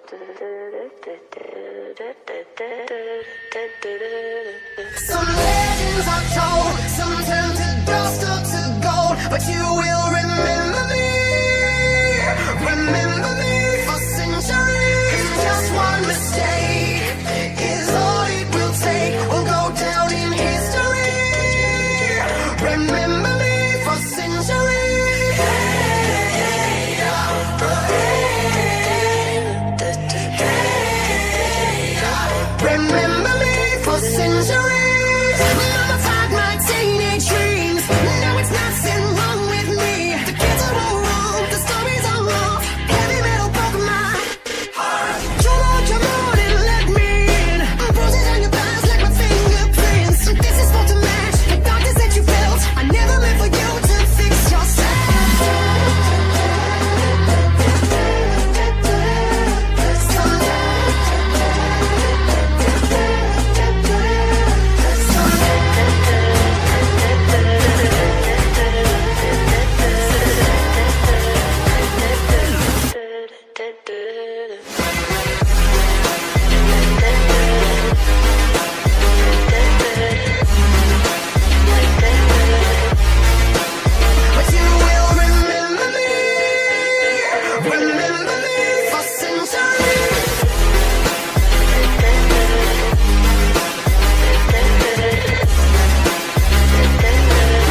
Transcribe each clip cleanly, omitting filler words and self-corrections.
Some legends are told, some turn to dust or to gold, but you will remember me for centuries. Just one mistake is all it will take. We'll go down in history. Remember me for centuries. Remember me for centuries. Mama tied my teenage dreams. Now it's nothing wrong with me. The kids are all wrong, the stories are wrong. Heavy metal broke my heart. Come on and let me in. Bruises on your thighs like my fingerprints. This is for to match the darkness that you felt. I never meant for you to fix yourself. But you will remember me for centuries.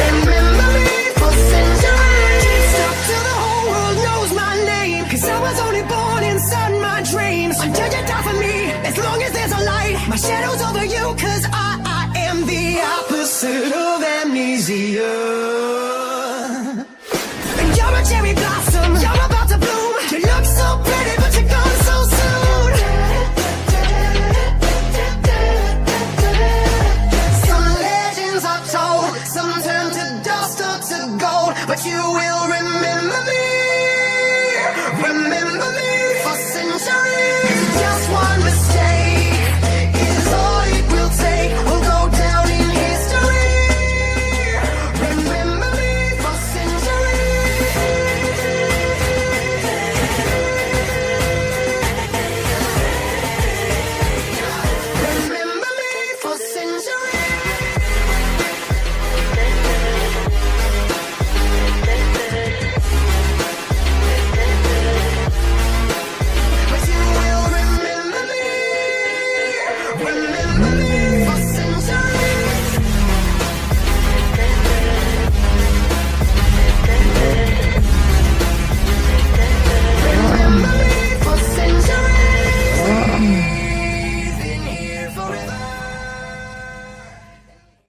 Remember me for centuries. Stop till the whole world knows my name. 'Cause I was only born inside my dreams. Until you die for me, as long as there's a light. My shadow's over you, 'cause I am the opposite of amnesia.